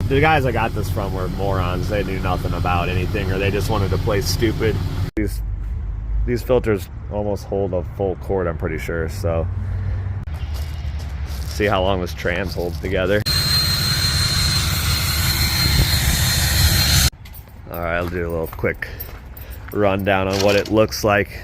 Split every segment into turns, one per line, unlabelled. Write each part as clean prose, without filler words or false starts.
The guys I got this from were morons. They knew nothing about anything, or they just wanted to play stupid. These filters almost hold a full quart, I'm pretty sure, so see how long this trans holds together. All right, I'll do a little quick rundown on what it looks like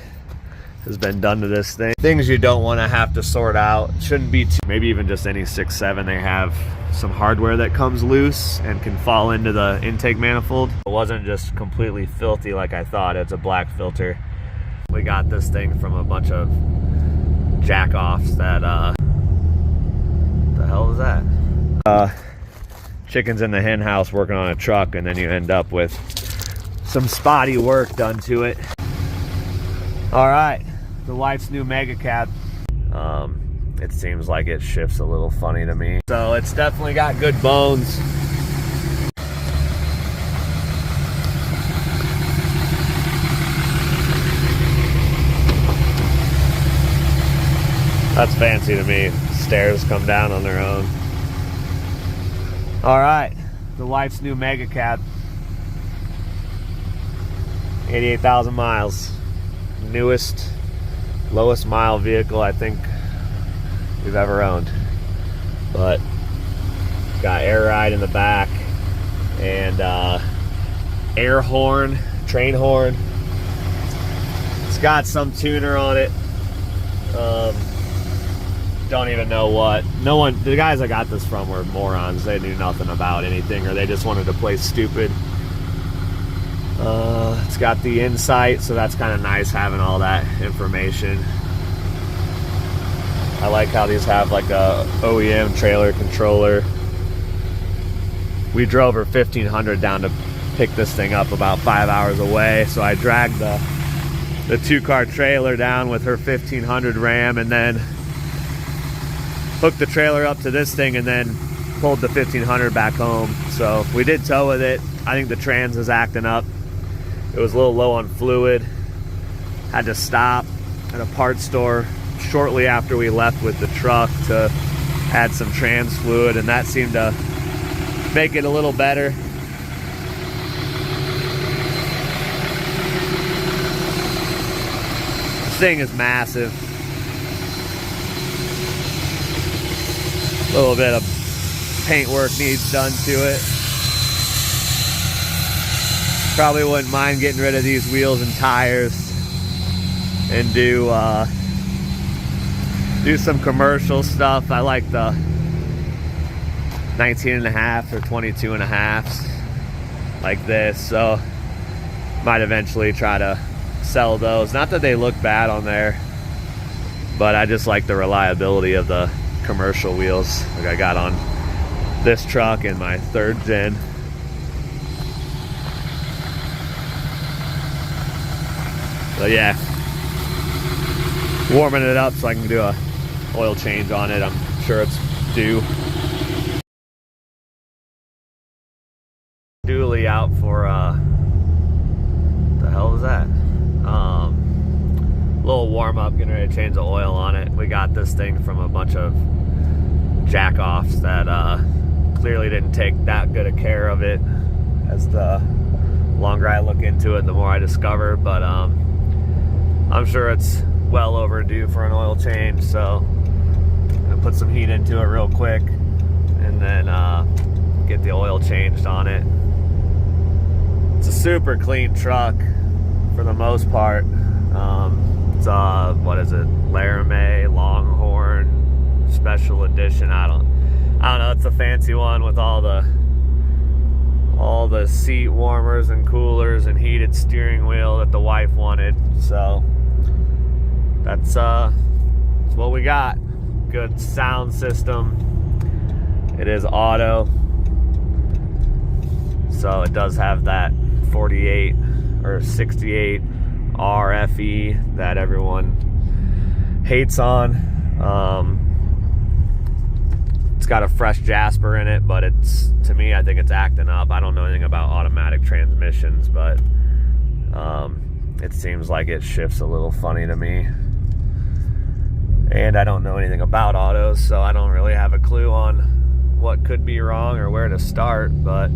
has been done to this thing. Things you don't want to have to sort out. Shouldn't be maybe even just any 6.7. They have some hardware that comes loose and can fall into the intake manifold. It wasn't just completely filthy like I thought. It's a black filter. We got this thing from a bunch of jack-offs that the hell was that? Chickens in the hen house working on a truck, and then you end up with some spotty work done to it. All right, the wife's new mega cab. It seems like it shifts a little funny to me. So it's definitely got good bones. That's fancy to me. Stairs come down on their own. All right, the wife's new mega cab. 88,000 miles. Newest, lowest mile vehicle I think we've ever owned. But got air ride in the back and air horn, train horn. It's got some tuner on it. Don't even know what. The guys I got this from were morons. They knew nothing about anything, or they just wanted to play stupid. It's got the Insight, so that's kind of nice having all that information. I like how these have like a OEM trailer controller. We drove her 1,500 down to pick this thing up about 5 hours away, so I dragged the two-car trailer down with her 1,500 Ram, and then hooked the trailer up to this thing, and then pulled the 1,500 back home. So we did tow with it. I think the trans is acting up. It was a little low on fluid. Had to stop at a parts store shortly after we left with the truck to add some trans fluid, and that seemed to make it a little better. This thing is massive. A little bit of paint work needs done to it. Probably wouldn't mind getting rid of these wheels and tires and do some commercial stuff. I like the 19.5 or 22.5s like this, so might eventually try to sell those. Not that they look bad on there, but I just like the reliability of the commercial wheels like I got on this truck in my 3rd gen. So yeah, warming it up so I can do a oil change on it. I'm sure it's due. Dually out for the hell was that? Little warm up, getting ready to change the oil on it. We got this thing from a bunch of jack-offs that clearly didn't take that good a care of it. As the longer I look into it, the more I discover, but I'm sure it's well overdue for an oil change, so I'm gonna put some heat into it real quick and then get the oil changed on it. It's a super clean truck for the most part. It's what is it, Laramie Longhorn Special Edition. I don't know, it's a fancy one with all the seat warmers and coolers and heated steering wheel that the wife wanted. So that's what we got. Good sound system. It is auto, so it does have that 48 or 68 RFE that everyone hates on. It's got a fresh Jasper in it, but it's, to me, I think it's acting up. I don't know anything about automatic transmissions, but it seems like it shifts a little funny to me. And I don't know anything about autos, so I don't really have a clue on what could be wrong or where to start, but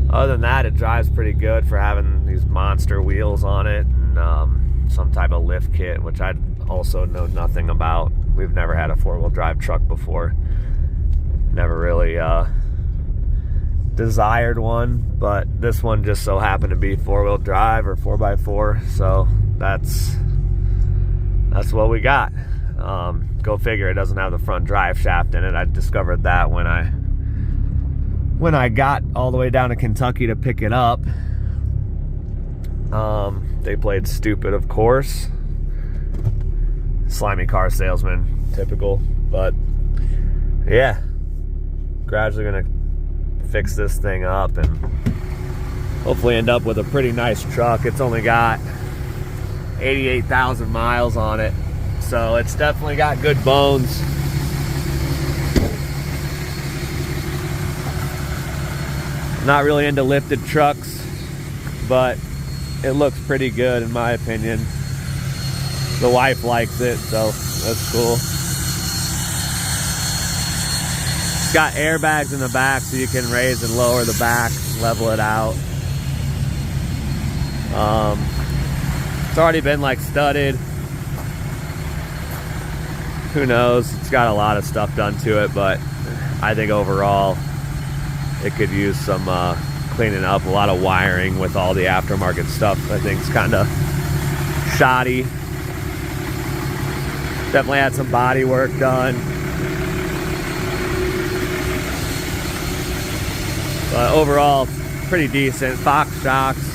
other than that, it drives pretty good for having these monster wheels on it and some type of lift kit, which I also know nothing about. We've never had a four-wheel drive truck before. Never really desired one, but this one just so happened to be four-wheel drive or 4x4, so that's what we got. Go figure, it doesn't have the front drive shaft in it. I discovered that when I got all the way down to Kentucky to pick it up. They played stupid, of course. Slimy car salesman, typical. But yeah, gradually gonna fix this thing up and hopefully end up with a pretty nice truck. It's only got 88,000 miles on it, so it's definitely got good bones. Not really into lifted trucks, but it looks pretty good in my opinion. The wife likes it, so that's cool. It's got airbags in the back so you can raise and lower the back, level it out. It's already been like studded. Who knows? It's got a lot of stuff done to it, but I think overall it could use some cleaning up. A lot of wiring with all the aftermarket stuff I think is kind of shoddy. Definitely had some body work done. But overall, pretty decent. Fox shocks.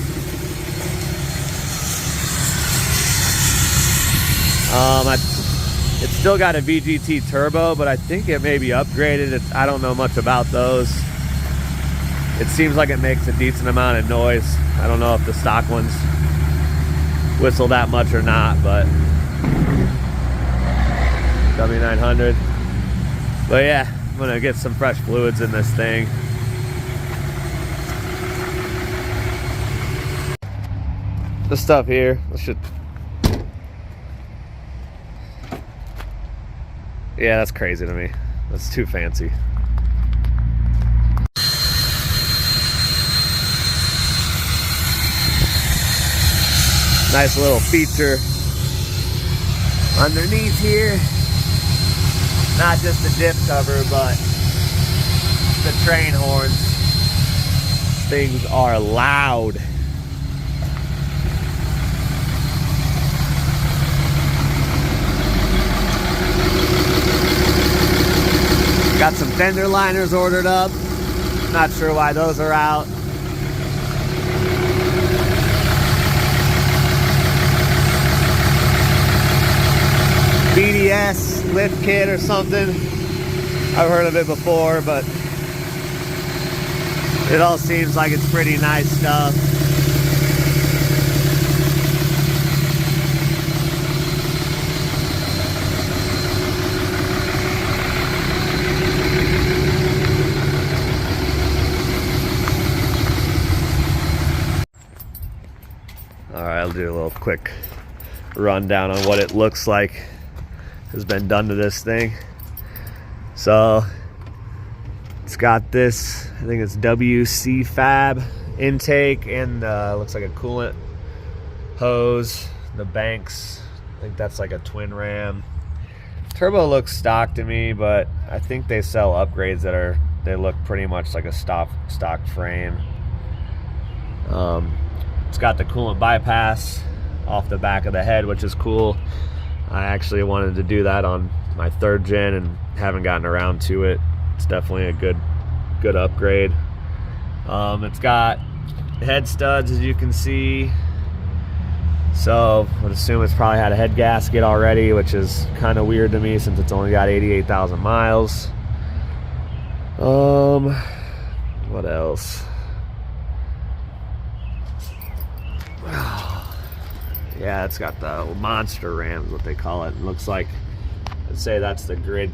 It's still got a VGT turbo, but I think it may be upgraded. I don't know much about those. It seems like it makes a decent amount of noise. I don't know if the stock ones whistle that much or not, but W900. But yeah, I'm gonna get some fresh fluids in this thing. This stuff here, yeah, that's crazy to me. That's too fancy. Nice little feature underneath here. Not just the diff cover, but the train horns. Things are loud. Got some fender liners ordered up. Not sure why those are out. BDS lift kit or something. I've heard of it before, but it all seems like it's pretty nice stuff. Alright, I'll do a little quick rundown on what it looks like has been done to this thing. So it's got this, I think it's WC Fab intake, and looks like a coolant hose. The banks, I think that's like a twin ram. Turbo looks stock to me, but I think they sell upgrades that they look pretty much like a stock frame. It's got the coolant bypass off the back of the head, which is cool. I actually wanted to do that on my 3rd gen and haven't gotten around to it. It's definitely a good upgrade. It's got head studs, as you can see. So I would assume it's probably had a head gasket already, which is kind of weird to me since it's only got 88,000 miles. What else? Yeah, it's got the monster rams, what they call it. It looks like, I'd say that's the grid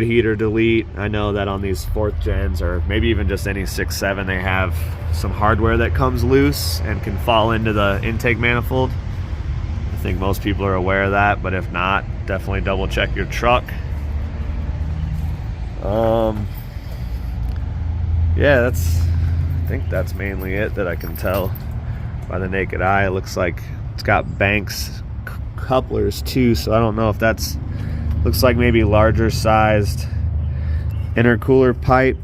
heater delete. I know that on these 4th gens, or maybe even just any 6.7, they have some hardware that comes loose and can fall into the intake manifold. I think most people are aware of that, but if not, definitely double check your truck. Yeah, I think that's mainly it that I can tell by the naked eye. It looks like it's got Banks couplers too, so I don't know if that's, looks like maybe larger sized intercooler pipe.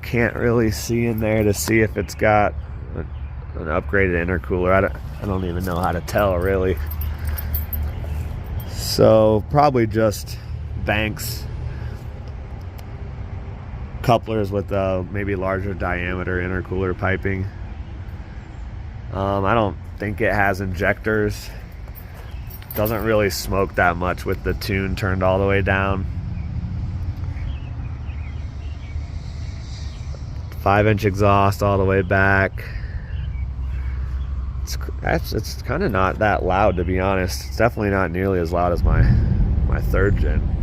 Can't really see in there to see if it's got an upgraded intercooler. I don't even know how to tell really. So probably just Banks couplers with maybe larger diameter intercooler piping. I don't think it has injectors. Doesn't really smoke that much with the tune turned all the way down. 5-inch exhaust all the way back. It's kind of not that loud, to be honest. It's definitely not nearly as loud as my 3rd gen.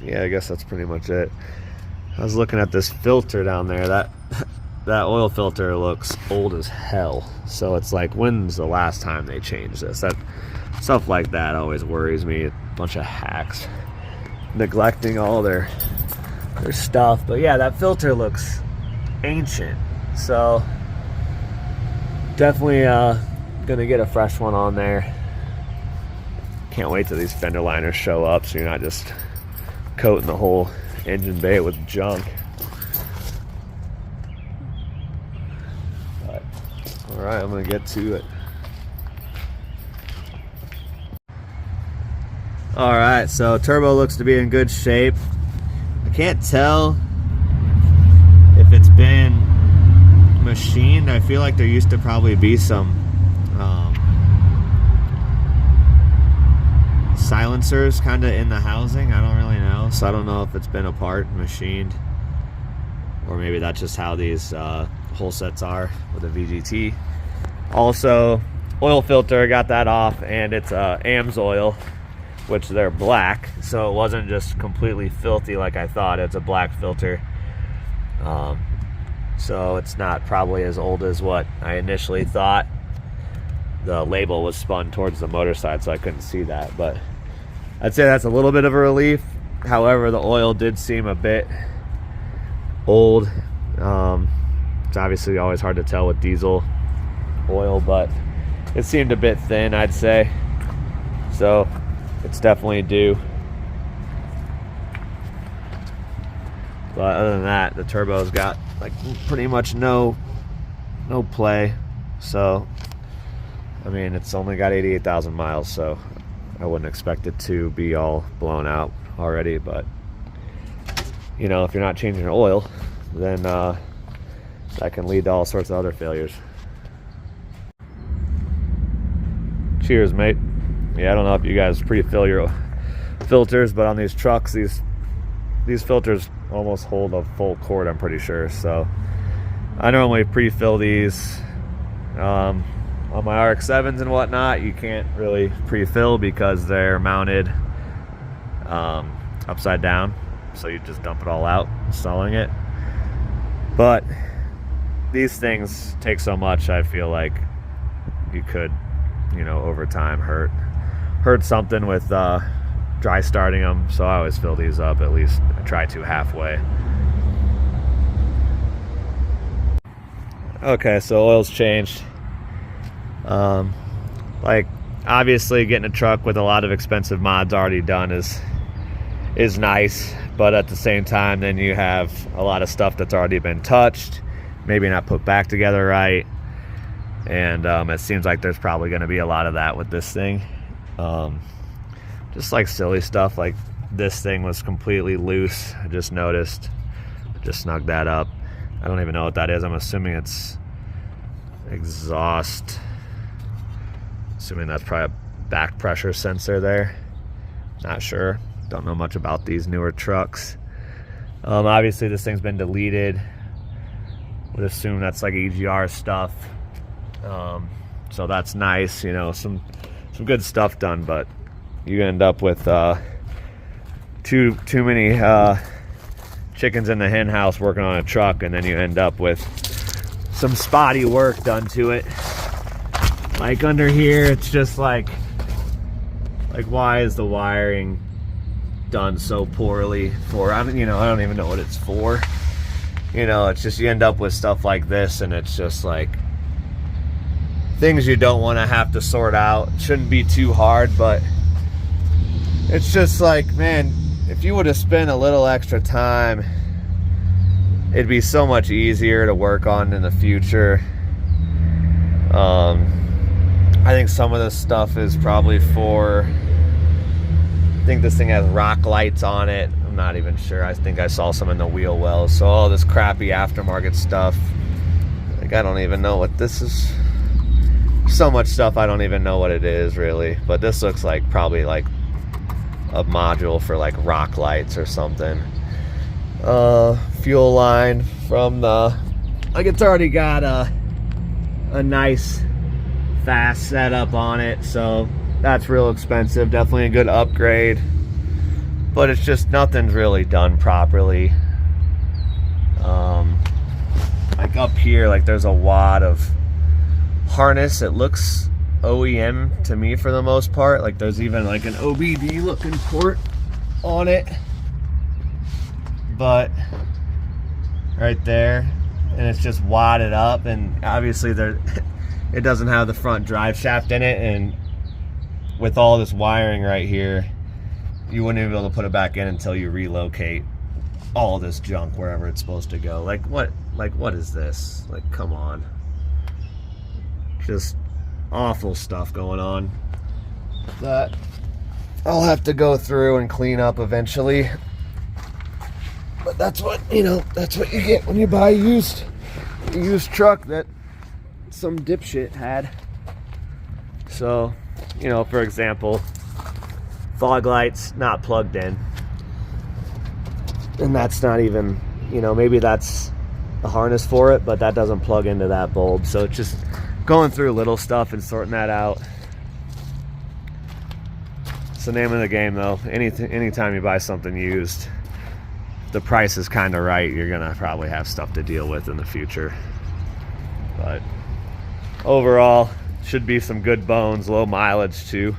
Yeah, I guess that's pretty much it. I was looking at this filter down there. That oil filter looks old as hell. So it's like, when's the last time they changed this? That stuff like that always worries me. A bunch of hacks neglecting all their stuff. But yeah, that filter looks ancient. So definitely gonna get a fresh one on there. Can't wait till these fender liners show up, so you're not just coating the whole engine bay with junk. But, all right, I'm gonna get to it. All right, so turbo looks to be in good shape. I can't tell if it's been machined. I feel like there used to probably be some silencers kind of in the housing. I don't really know, so I don't know if it's been apart, machined, or maybe that's just how these whole sets are with a VGT. Also, oil filter, I got that off, and it's AMS oil, which they're black, so it wasn't just completely filthy like I thought. It's a black filter, so it's not probably as old as what I initially thought. The label was spun towards the motor side, so I couldn't see that, but I'd say that's a little bit of a relief. However, the oil did seem a bit old. It's obviously always hard to tell with diesel oil, but it seemed a bit thin, I'd say. So it's definitely due. But other than that, the turbo's got like pretty much no play. So I mean, it's only got 88,000 miles, so I wouldn't expect it to be all blown out already. But you know, if you're not changing your oil, then that can lead to all sorts of other failures. Cheers, mate. Yeah, I don't know if you guys pre-fill your filters, but on these trucks, these filters almost hold a full quart, I'm pretty sure. So I normally pre-fill these. On my RX-7s and whatnot, you can't really pre-fill because they're mounted upside down, so you just dump it all out, installing it. But these things take so much, I feel like you could, you know, over time hurt something with dry starting them. So I always fill these up, at least I try to, halfway. Okay, so oil's changed. Like, obviously getting a truck with a lot of expensive mods already done is nice, but at the same time, then you have a lot of stuff that's already been touched, maybe not put back together right, and it seems like there's probably going to be a lot of that with this thing. Just like silly stuff, like this thing was completely loose. I just noticed. Just snugged that up. I don't even know what that is. I'm assuming it's exhaust. Assuming that's probably a back pressure sensor there. Not sure. Don't know much about these newer trucks. Obviously this thing's been deleted. Would assume that's like EGR stuff. So that's nice, you know, some good stuff done, but you end up with too many chickens in the hen house working on a truck, and then you end up with some spotty work done to it. Like under here, it's just like why is the wiring done so poorly for. I mean, I don't even know what it's for. It's just you end up with stuff like this, and it's just like things you don't want to have to sort out. It shouldn't be too hard, but it's just like, man, if you would have spent a little extra time, it'd be so much easier to work on in the future. I think some of this stuff is probably for, I think this thing has rock lights on it. I'm not even sure. I think I saw some in the wheel wells. So all this crappy aftermarket stuff, like I don't even know what this is. So much stuff I don't even know what it is really. But this looks like probably like a module for like rock lights or something. Fuel line from the, like it's already got a nice fast setup on it, so that's real expensive. Definitely a good upgrade, but it's just nothing's really done properly. Like up here, like there's a wad of harness. It looks OEM to me for the most part. Like there's even like an OBD looking port on it, but right there, and it's just wadded up, and obviously there it doesn't have the front drive shaft in it, and with all this wiring right here, you wouldn't even be able to put it back in until you relocate all this junk wherever it's supposed to go. Like what is this? Like, come on. Just awful stuff going on that I'll have to go through and clean up eventually. But that's what, that's what you get when you buy a used truck that some dipshit had. So, for example, fog lights not plugged in. And that's not even, maybe that's a harness for it, but that doesn't plug into that bulb. So it's just going through little stuff and sorting that out. It's the name of the game though. Anytime you buy something used, the price is kind of right, you're gonna probably have stuff to deal with in the future. But overall, should be some good bones, low mileage to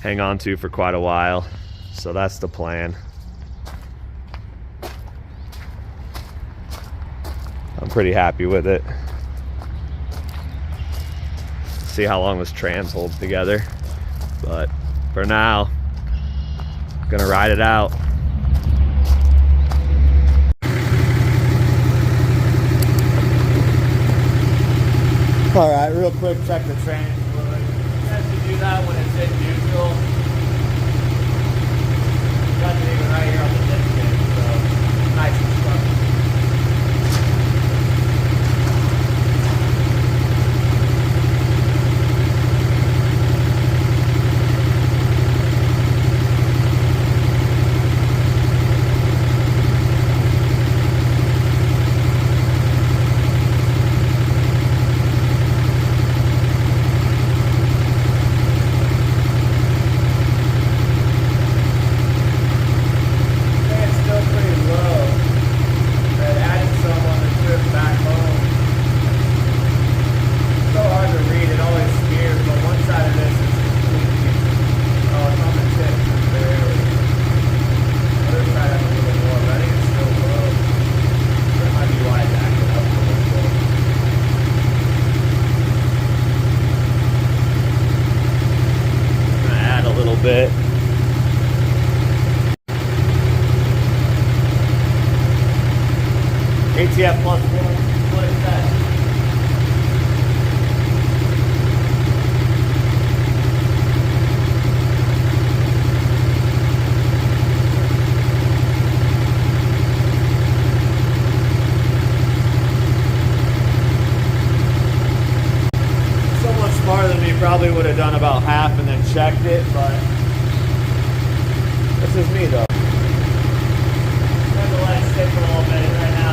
hang on to for quite a while. So that's the plan. I'm pretty happy with it. See how long this trans holds together. But for now, I'm gonna ride it out. All right, real quick, check the trans fluid. You have to do that when it's in neutral. Got it even right here on the dipstick, so nice and strong. Bit. ATF plus one. What is that? Someone smarter than me probably would have done about half and then checked it, but this is me though. I'm going to let it sit for a little bit right now.